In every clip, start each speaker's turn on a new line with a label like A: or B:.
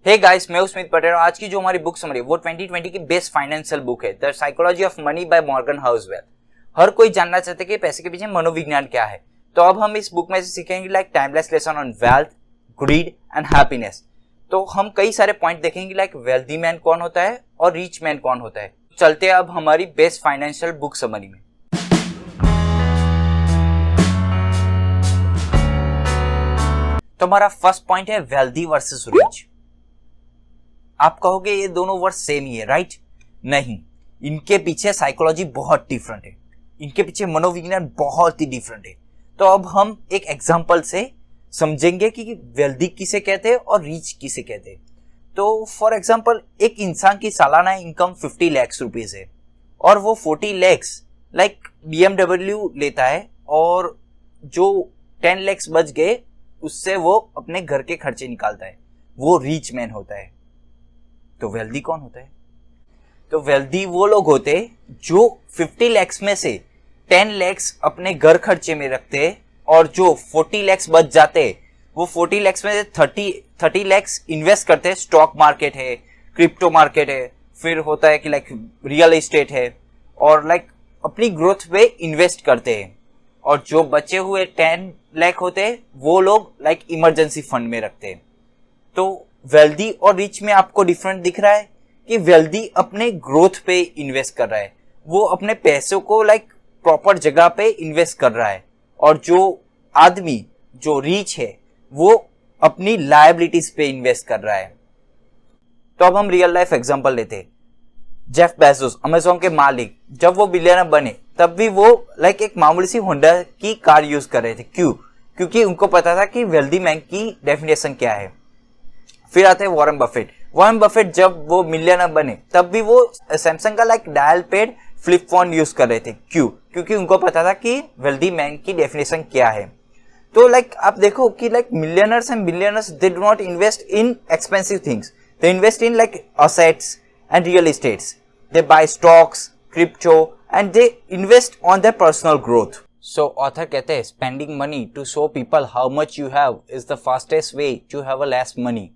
A: हे guys, मैं Smith Patel. आज की जो हमारी बुक समरी वो 2020 की बेस्ट फाइनेंशियल बुक है, the psychology of money by Morgan Housel. हर कोई जानना चाहता है कि पैसे के पीछे मनोविज्ञान क्या है। तो अब हम इस बुक में से सीखेंगे like timeless lesson on wealth, grid and happiness. तो हम कई सारे पॉइंट देखेंगे लाइक वेल्दी मैन कौन होता है और रिच मैन कौन होता है। चलते हैं अब हमारी बेस्ट फाइनेंशियल बुक समरी में। तो हमारा फर्स्ट पॉइंट है वेल्दी वर्सेस रिच। आप कहोगे ये दोनों वर्ड सेम ही है, राइट? नहीं, इनके पीछे साइकोलॉजी बहुत डिफरेंट है, इनके पीछे मनोविज्ञान बहुत ही डिफरेंट है। तो अब हम एक एग्जांपल से समझेंगे कि वेल्दी किसे कहते हैं और रिच किसे कहते हैं। तो फॉर एग्जांपल, एक इंसान की सालाना इनकम 50 लाख रुपीज है और वो 40 लाख लाइक BMW लेता है और जो 10 लाख बच गए उससे वो अपने घर के खर्चे निकालता है। वो रिच मैन होता है। तो वेल्दी कौन होता है? तो वेल्दी वो लोग होते जो 50 लाख में से 10 लाख अपने घर खर्चे में रखते हैं और जो 40 लाख बच जाते वो 40 लाख में से 30 लाख इन्वेस्ट करते हैं। स्टॉक मार्केट है, क्रिप्टो मार्केट है, फिर होता है कि लाइक रियल एस्टेट है और लाइक अपनी ग्रोथ पे इन्वेस्ट करते हैं। और जो बचे हुए 10 लाख होते हैं वो लोग लाइक इमरजेंसी फंड में रखते हैं। तो वेल्दी और रिच में आपको डिफरेंट दिख रहा है कि वेल्दी अपने ग्रोथ पे इन्वेस्ट कर रहा है, वो अपने पैसों को लाइक प्रॉपर जगह पे इन्वेस्ट कर रहा है। और जो आदमी जो रिच है वो अपनी लायबिलिटीज पे इन्वेस्ट कर रहा है। तो अब हम रियल लाइफ एग्जांपल लेते हैं। जेफ बेजोस, अमेज़न के मालिक, जब वो बिलियनर बने तब भी वो लाइक एक मामूली सी होंडा की कार यूज कर रहे थे। क्यों? क्योंकि उनको पता था कि वेल्दी मैन की डेफिनेशन क्या है। फिर आते हैं वॉरेन बफेट। वॉरेन बफेट जब वो मिलियनर बने तब भी वो सैमसंग का like dial paid flip phone use कर रहे थे। क्यों? क्योंकि उनको पता था कि वेल्दी मैन की डेफिनेशन क्या है। तो लाइक आप देखो कि like millionaires and billionaires they do not invest in expensive things, they invest in like assets and real estates. They buy stocks, crypto and they invest on their personal growth. So author कहते हैं spending money to show people how much you have is the fastest way to have a less money.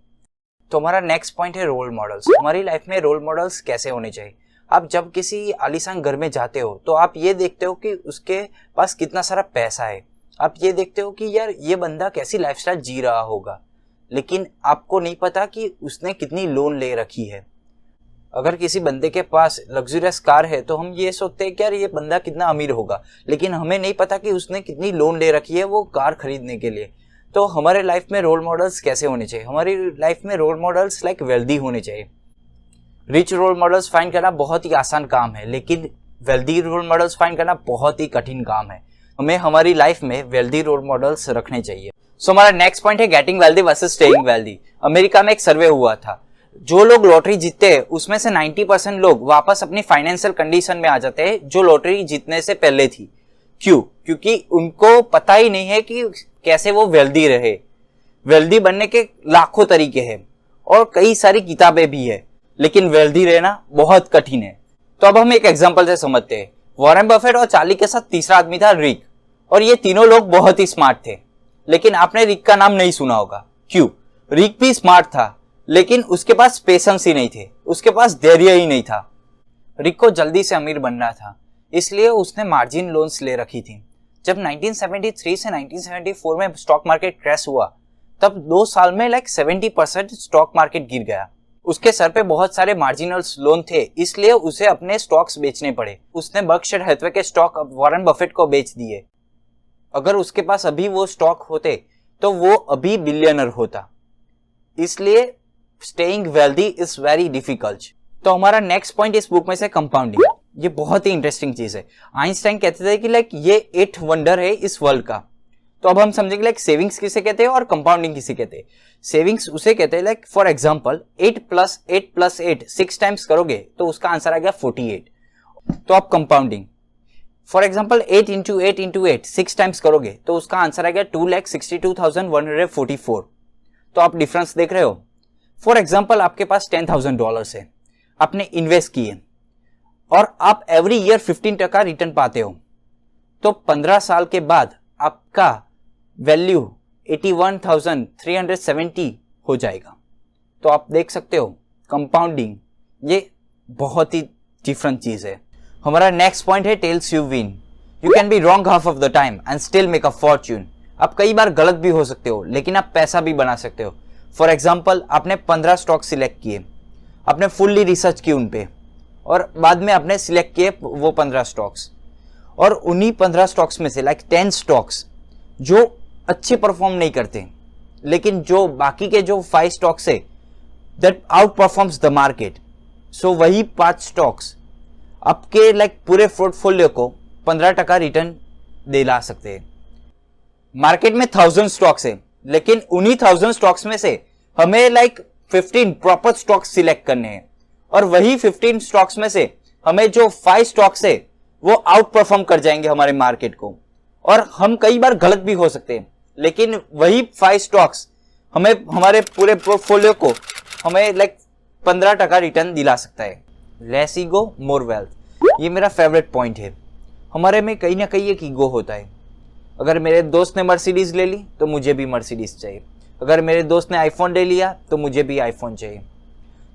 A: तो हमारा next point है role models. हमारी life में role models कैसे होने चाहिए। आप जब किसी आलीशान घर में जाते हो तो आप ये देखते हो कि उसके पास कितना सारा पैसा है। आप ये देखते हो कि यार ये बंदा कैसी लाइफस्टाइल जी रहा होगा, लेकिन आपको नहीं पता कि उसने कितनी लोन ले रखी है। अगर किसी बंदे के पास लग्जरियस कार है तो हम ये सोचते हैं कि यार ये बंदा कितना अमीर होगा, लेकिन हमें नहीं पता कि उसने कितनी लोन ले रखी है वो कार खरीदने के लिए। तो हमारे लाइफ में रोल मॉडल्स कैसे होने चाहिए? हमारी लाइफ में रोल मॉडल्स लाइक वेल्दी होने चाहिए। रिच रोल मॉडल्स फाइंड करना बहुत ही आसान काम है, लेकिन वेल्दी रोल मॉडल्स फाइंड करना बहुत ही कठिन काम है। हमें हमारी लाइफ में वेल्दी रोल मॉडल्स रखने चाहिए। सो हमारा नेक्स्ट पॉइंट है getting wealthy versus staying wealthy. America में एक सर्वे हुआ था, जो लोग लॉटरी जीतते हैं उसमें से 90% लोग वापस अपनी फाइनेंशियल कंडीशन में आ जाते हैं जो लॉटरी जीतने से पहले थी। क्यों? क्योंकि उनको पता ही नहीं है कि कैसे वो वेल्दी रहे। वेल्दी बनने के लाखों तरीके हैं और कई सारी किताबें भी है, लेकिन वेल्दी रहना बहुत कठिन है। तो अब हम एक एग्जांपल से समझते हैं। वॉरेन बफेट और चार्ली के साथ तीसरा आदमी था रिक, और ये तीनों लोग बहुत ही स्मार्ट थे, लेकिन आपने रिक का नाम नहीं सुना होगा। क्यों? रिक भी स्मार्ट था, लेकिन उसके पास पेशेंस ही नहीं थे, उसके पास धैर्य ही नहीं था। रिक को जल्दी से अमीर बनना था, इसलिए उसने मार्जिन लोन्स ले रखी थी। जब 1973 से 1974 में स्टॉक मार्केट क्रैश हुआ तब 2 साल में लाइक 70% स्टॉक मार्केट गिर गया। उसके सर पे बहुत सारे मार्जिनल लोन थे, इसलिए उसे अपने स्टॉक्स बेचने पड़े। उसने बर्कशायर हैथवे के स्टॉक वॉरेन बफेट को बेच दिए। अगर उसके पास अभी वो स्टॉक होते तो वो अभी बिलियनर होता। इसलिए staying wealthy is very difficult. तो हमारा नेक्स्ट पॉइंट इस बुक में से कंपाउंडिंग। ये बहुत ही इंटरेस्टिंग चीज है। आइंस्टाइन कहते थे कि लाइक ये 8 वंडर है इस वर्ल्ड का। तो अब हम समझेंगे लाइक सेविंग्स किसे कहते हैं और कंपाउंडिंग किसे कहते हैं। सेविंग्स उसे कहते हैं लाइक फॉर एग्जांपल 8 + 8 + 8 6 टाइम्स करोगे तो उसका आंसर आ गया 48। तो आप कंपाउंडिंग फॉर एग्जांपल 8 × 8 × 8 6 टाइम्स करोगे तो उसका आंसर आ गया 2,62,144। तो आप डिफरेंस देख रहे हो। फॉर एग्जाम्पल आपके पास $10,000 है, आपने इन्वेस्ट किए और आप एवरी ईयर 15% रिटर्न पाते हो, तो 15 साल के बाद आपका वैल्यू 81,370 हो जाएगा। तो आप देख सकते हो कंपाउंडिंग ये बहुत ही डिफरेंट चीज है। हमारा नेक्स्ट पॉइंट है tales you win. You can be wrong half of the time and still make a Fortune. आप कई बार गलत भी हो सकते हो लेकिन आप पैसा भी बना सकते हो। फॉर एग्जाम्पल, आपने 15 स्टॉक सिलेक्ट किए, आपने फुल्ली रिसर्च की उन पे और बाद में आपने सिलेक्ट किए वो 15 स्टॉक्स, और उन्हीं 15 स्टॉक्स में से 10 स्टॉक्स जो अच्छे परफॉर्म नहीं करते, लेकिन जो बाकी के जो 5 स्टॉक्स है that outperforms the market. So वही 5 स्टॉक्स आपके पूरे पोर्टफोलियो को 15% रिटर्न दिला सकते हैं। मार्केट में 1000 स्टॉक्स है, लेकिन उन्हीं 1000 स्टॉक्स में से हमें 15 प्रॉपर स्टॉक्स सिलेक्ट करने हैं, और वही 15 स्टॉक्स में से हमें जो 5 स्टॉक्स है वो आउट परफॉर्म कर जाएंगे हमारे मार्केट को। और हम कई बार गलत भी हो सकते हैं, लेकिन वही 5 स्टॉक्स हमें हमारे पूरे पोर्टफोलियो को हमें 15% रिटर्न दिला सकता है। लेस ईगो मोर वेल्थ, ये मेरा फेवरेट पॉइंट है। हमारे में कहीं ना कहीं एक ईगो होता है। अगर मेरे दोस्त ने मर्सिडीज ले ली तो मुझे भी मर्सिडीज चाहिए, अगर मेरे दोस्त ने आईफोन ले लिया तो मुझे भी आईफोन चाहिए।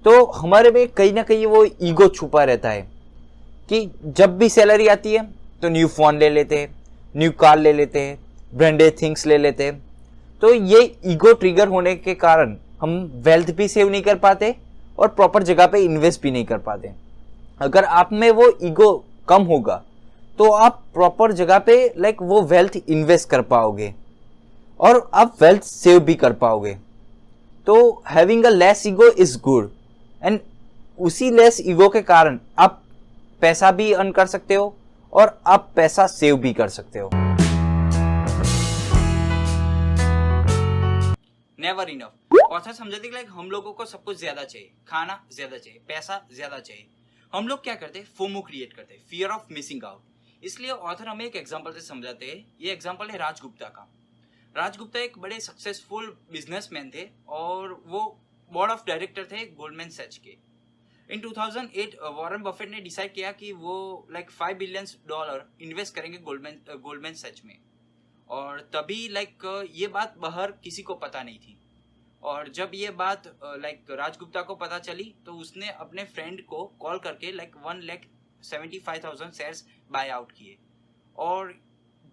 A: तो हमारे में कहीं ना कहीं वो ईगो छुपा रहता है कि जब भी सैलरी आती है तो न्यू फोन ले लेते हैं, न्यू कार ले लेते हैं, ब्रांडेड थिंग्स ले लेते हैं। तो ये ईगो ट्रिगर होने के कारण हम वेल्थ भी सेव नहीं कर पाते और प्रॉपर जगह पे इन्वेस्ट भी नहीं कर पाते। अगर आप में वो ईगो कम होगा तो आप प्रॉपर जगह पे वो वेल्थ इन्वेस्ट कर पाओगे और आप वेल्थ सेव भी कर पाओगे। तो having a less ego is good, and उसी लेस ईगो के कारण आप पैसा भी अर्न कर सकते हो और आप पैसा सेव भी कर सकते हो। Never enough. ऑथर समझाते कि हम लोगों को सब कुछ ज्यादा चाहिए, खाना ज्यादा चाहिए, पैसा ज्यादा चाहिए। हम लोग क्या करते हैं, फोमो क्रिएट करते हैं, फियर ऑफ मिसिंग आउट। इसलिए ऑथर हमें एक एग्जांपल से समझाते हैं। ये एग्जांपल है राज गुप्ता का। राज गुप्ता एक बड़े सक्सेसफुल बिजनेसमैन थे और वो बोर्ड ऑफ डायरेक्टर थे गोल्डमैन सैच के। इन 2008 वॉरेन बफेट ने डिसाइड किया कि वो $5 बिलियन इन्वेस्ट करेंगे गोल्डमैन सैच में, और तभी ये बात बाहर किसी को पता नहीं थी। और जब ये बात राज गुप्ता को पता चली तो उसने अपने फ्रेंड को कॉल करके 1,75,000 शेयर्स बाय आउट किए, और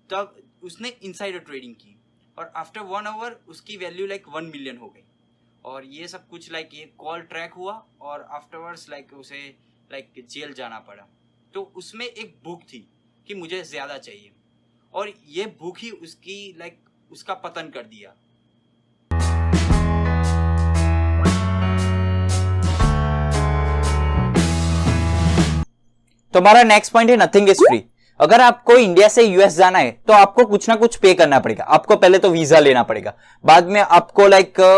A: तब उसने इनसाइडर ट्रेडिंग की, और आफ्टर 1 आवर उसकी वैल्यू 1 मिलियन हो गई। और ये सब कुछ ये कॉल ट्रैक हुआ और आफ्टरवर्ड्स उसे जेल जाना पड़ा। तो उसमें एक भूख थी कि मुझे ज्यादा चाहिए, और ये भूख ही उसकी उसका पतन कर दिया। तो हमारा नेक्स्ट पॉइंट है नथिंग इज फ्री। अगर आपको इंडिया से यूएस जाना है तो आपको कुछ ना कुछ पे करना पड़ेगा। आपको पहले तो वीजा लेना पड़ेगा, बाद में आपको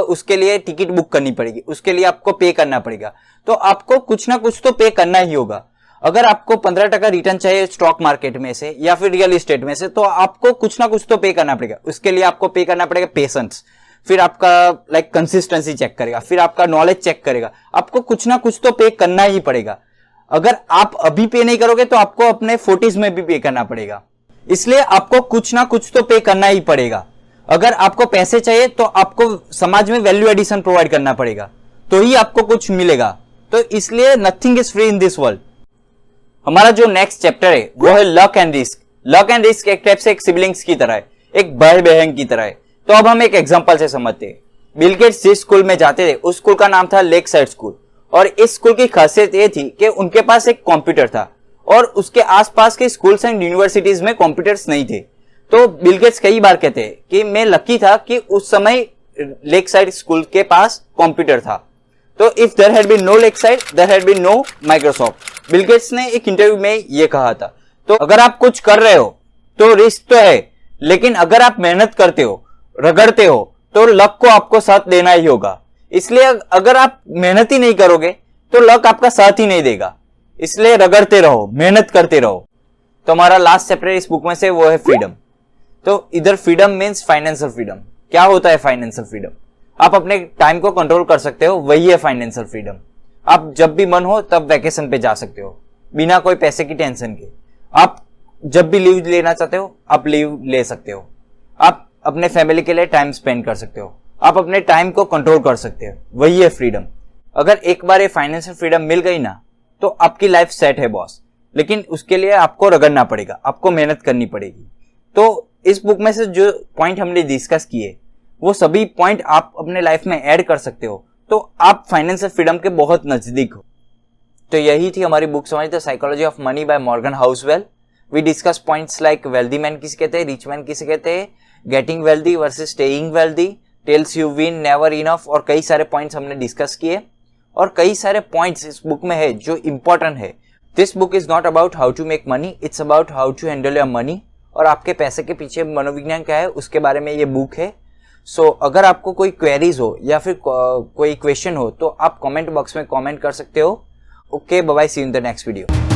A: उसके लिए टिकट बुक करनी पड़ेगी, उसके लिए आपको पे करना पड़ेगा। तो आपको कुछ ना कुछ तो पे करना ही होगा। अगर आपको 15% रिटर्न चाहिए स्टॉक मार्केट में से या फिर रियल एस्टेट में से, तो आपको कुछ ना कुछ तो पे करना पड़ेगा। उसके लिए आपको पे करना पड़ेगा पेशेंस, फिर आपका कंसिस्टेंसी चेक करेगा, फिर आपका नॉलेज चेक करेगा। आपको कुछ ना कुछ तो पे करना ही पड़ेगा। अगर आप अभी पे नहीं करोगे तो आपको अपने 40s में भी पे करना पड़ेगा। इसलिए आपको कुछ ना कुछ तो पे करना ही पड़ेगा। अगर आपको पैसे चाहिए तो आपको समाज में वैल्यू एडिशन प्रोवाइड करना पड़ेगा, तो ही आपको कुछ मिलेगा। तो इसलिए nothing is free in this world. हमारा जो नेक्स्ट चैप्टर है वो है luck and risk. Luck and risk एक टाइप से एक सिबलिंग्स की तरह है, एक भाई बहन की तरह है। तो अब हम एक एग्जांपल से समझते हैं। बिल गेट्स जिस स्कूल में जाते थे उस स्कूल का नाम था लेक साइड स्कूल, और इस स्कूल की खासियत ये थी कि उनके पास एक कंप्यूटर था और उसके आसपास के स्कूल्स एंड यूनिवर्सिटीज में कंप्यूटर्स नहीं थे। तो बिल गेट्स कई बार कहते हैं कि मैं लकी था कि उस समय लेक साइड स्कूल के पास कंप्यूटर था। तो if there had been no Lakeside there had been no Microsoft. Bill Gates ने एक इंटरव्यू में ये कहा था। तो अगर आप कुछ कर रहे हो तो रिस्क तो है, लेकिन अगर आप मेहनत करते हो, रगड़ते हो, तो लक को आपको साथ देना ही होगा। इसलिए अगर आप मेहनत ही नहीं करोगे तो लक आपका साथ ही नहीं देगा। इसलिए रगड़ते रहो, मेहनत करते रहो। तो हमारा लास्ट चैप्टर इस बुक में से वो है फ्रीडम। तो इधर फ्रीडम मीन्स फाइनेंशियल फ्रीडम। क्या होता है फाइनेंशियल फ्रीडम? आप अपने टाइम को कंट्रोल कर सकते हो, वही है फाइनेंशियल फ्रीडम। आप जब भी मन हो तब वैकेशन पे जा सकते हो बिना कोई पैसे की टेंशन के। आप जब भी लीव लेना चाहते हो आप लीव ले सकते हो। आप अपने फैमिली के लिए टाइम स्पेंड कर सकते हो। आप अपने टाइम को कंट्रोल कर सकते हो, वही है फ्रीडम। अगर एक बार ये फाइनेंशियल फ्रीडम मिल गई ना तो आपकी लाइफ सेट है बॉस, लेकिन उसके लिए आपको रगड़ना पड़ेगा, आपको मेहनत करनी पड़ेगी। तो इस बुक में से जो पॉइंट हमने डिस्कस किए वो सभी पॉइंट आप अपने लाइफ में ऐड कर सकते हो, तो आप फाइनेंशियल फ्रीडम के बहुत नजदीक हो। तो यही थी हमारी बुक समझ the psychology of money by Morgan Housel. We discuss points like wealthy man किसे कहते हैं, रिच मैन किसे कहते हैं, getting wealthy versus staying wealthy, tails you win, never enough, और कई सारे पॉइंट्स हमने डिस्कस किए। और कई सारे पॉइंट्स इस बुक में है जो इंपॉर्टेंट है। This book is not about how to make money, it's about how to handle your money. और आपके पैसे के पीछे मनोविज्ञान क्या है उसके बारे में ये बुक है। सो अगर आपको कोई क्वेरीज हो या फिर कोई क्वेश्चन हो तो आप कमेंट बॉक्स में कमेंट कर सकते हो। Okay, bye bye, see you in the next video.